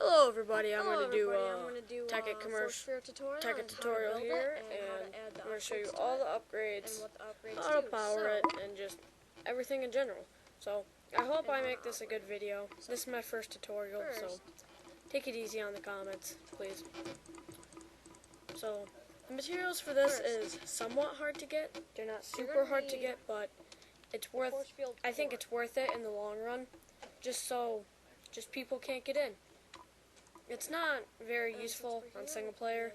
Hello everybody, I'm going to do a tekkit tutorial here, and I'm going to show you all the upgrades, how to power it, and just everything in general. So, I hope I make this a good video. This is my first tutorial, so take it easy on the comments, please. So, the materials for this is somewhat hard to get. They're not super hard to get, but it's I think it's worth it in the long run, just people can't get in. It's not very useful on single player.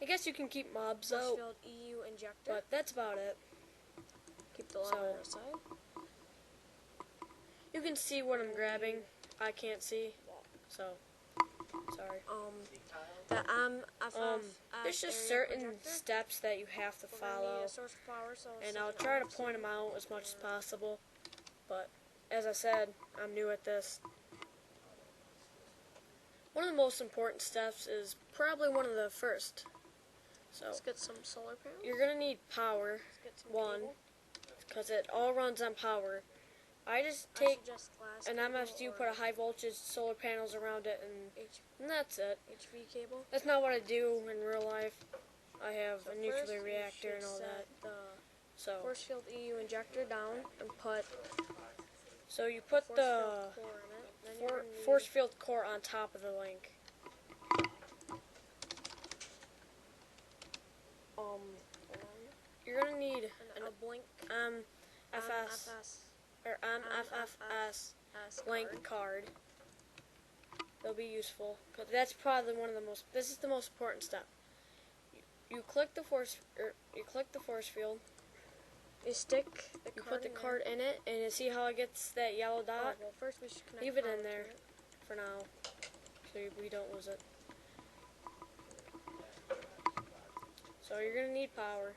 I guess you can keep mobs out, but that's about it. Keep the lava aside. You can see what I'm grabbing. I can't see, so sorry. There's just certain steps that you have to follow, and I'll try to point them out as much as possible. But as I said, I'm new at this. One of the most important steps is probably one of the first. So let's get some solar panels. You're gonna need power, because it all runs on power. I just take an MFU, put a high voltage solar panels around it, and that's it. HV cable. That's not what I do in real life. I have a nuclear reactor and all that. So force field EU injector down and put. So you put the force field core on top of the link. You're gonna need a blink MFFS blank card. They'll be useful, but that's probably one of the most. This is the most important step. You click the force field. You put the card in it, and you see how it gets that yellow dot? Well, first we should leave it in there for now, so we don't lose it. So you're going to need power.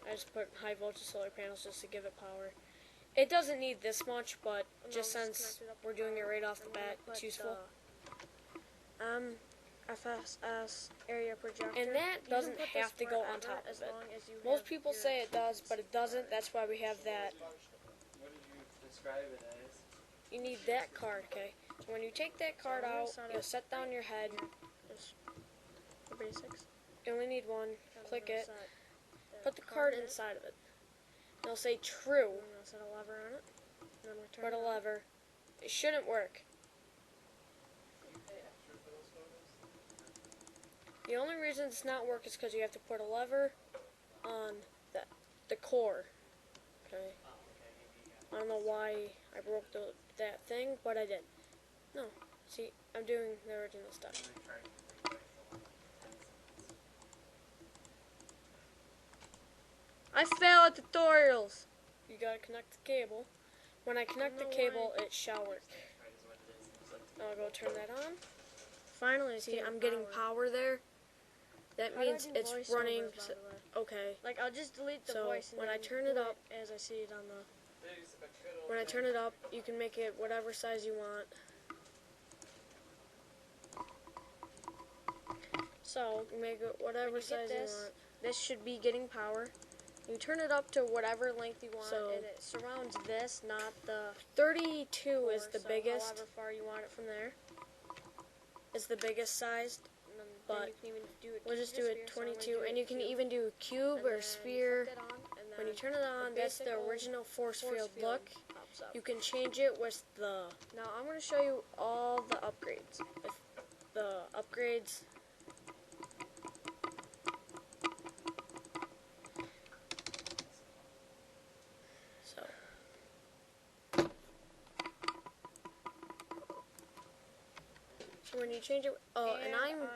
I just put high voltage solar panels just to give it power. It doesn't need this much, but just since we're doing it right off the bat, it's useful. FSS area projector. And that doesn't have to go on top of it. Most people say it does, but it doesn't. That's why we have that. What did you describe it as? You need that card, okay? So when you take that card out, you'll set down your head. Just the basics. You only need one. Click it. Put the card inside of it. It'll say true. Set a lever on it. Put a lever. It shouldn't work. The only reason it's not working is because you have to put a lever on the core. Okay. I don't know why I broke that thing, but I did. No. See, I'm doing the original stuff. I fail at tutorials. You gotta connect the cable. When I connect the cable, it shall work. I'll go turn that on. Finally, see, I'm getting power there. That means it's running. Okay. Like, I'll just delete the voice. When I turn it up, as I see it on the. When I turn it up, you can make it whatever size you want. So, make it whatever size you want. This should be getting power. You turn it up to whatever length you want, and it surrounds this, not the 32 is the biggest. However far you want it from there. It's the biggest size. But we'll just do it 22, and you can even do a cube or a sphere. When you turn it on, that's the original force field look. You can change it with the. Now I'm going to show you all the upgrades. So when you change it, and I'm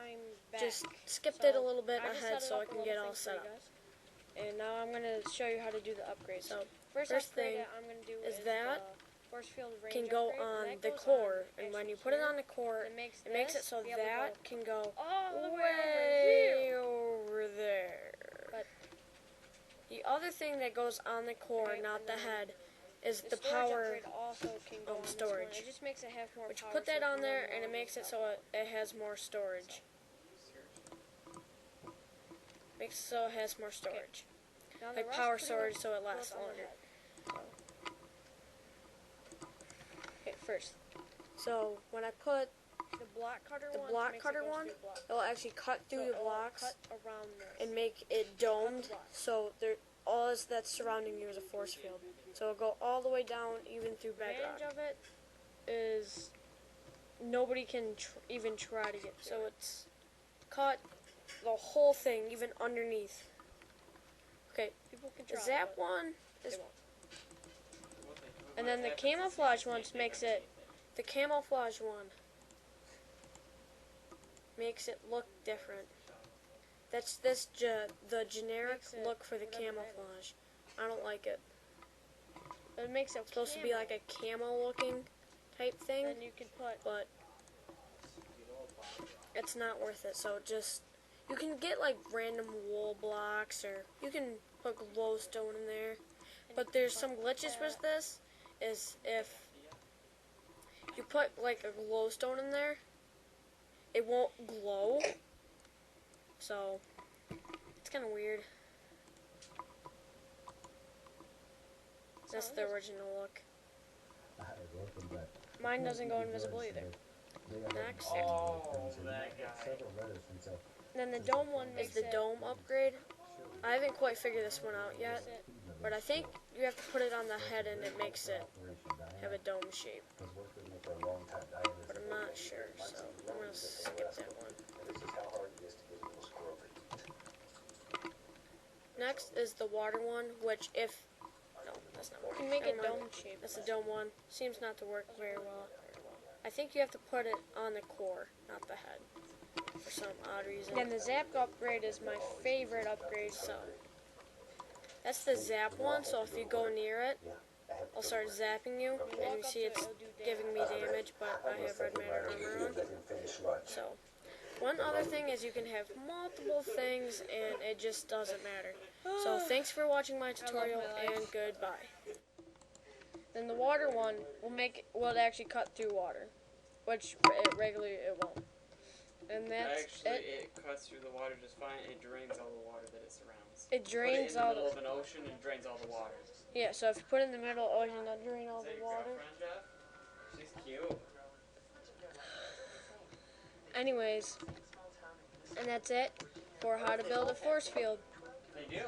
just skipped it a little bit ahead so I can get all set up. And now I'm going to show you how to do the upgrade. So first thing is that can go on the core, and when you put it on the core, it makes it so that can go way over there. But the other thing that goes on the core, not the head, is the power storage. Which you put that on there, and it makes it so it has more storage. Makes it so it has more storage. Like power storage, so it lasts longer. first. So when I put the block cutter one, it'll actually cut through the blocks cut around this. and make it domed. So all that's surrounding you is a force field. So it'll go all the way down, even through bedrock. The advantage of it Is nobody can even try to get. So it's cut the whole thing, even underneath. Okay, people can the try. zap one is, What and then the happens is camouflage you one can't makes take it. The camouflage one makes it look different. That's the generic look for the camouflage. I don't like it. It makes it Supposed to be like a camo looking type thing, Then you can put. but it's not worth it. So just, you can get like random wool blocks, or you can put glowstone in there. But there's some glitches with this. Is if you put like a glowstone in there, it won't glow. So it's kind of weird. That's the original look. Mine doesn't go invisible either. Next. Oh, that guy. Then the dome one Is makes the it. dome upgrade. I haven't quite figured this one out yet, but I think you have to put it on the head and it makes it have a dome shape. But I'm not sure, so I'm going to skip that one. Next is the water one, which no, that's not You working. can make it Never mind. dome shape. That's the dome one. Seems not to work very well. I think you have to put it on the core, not the head, for some odd reason. Then the zap upgrade is my favorite upgrade. So that's the zap one, so if you go near it, I'll start zapping you, and you see it's giving me damage, but I have red matter armor on. So one other thing is you can have multiple things, and it just doesn't matter. So thanks for watching my tutorial, and goodbye. Then the water one will actually cut through water, which regularly it won't. And that's Actually, it cuts through the water just fine. It drains all the water that it surrounds. It drains put it in all the middle of an ocean and drains all the water. Yeah, so if you put it in the middle of the ocean, it'll drain all Is that the your water. girlfriend, Jeff? She's cute. Anyways, and that's it for how to build a force field. They do.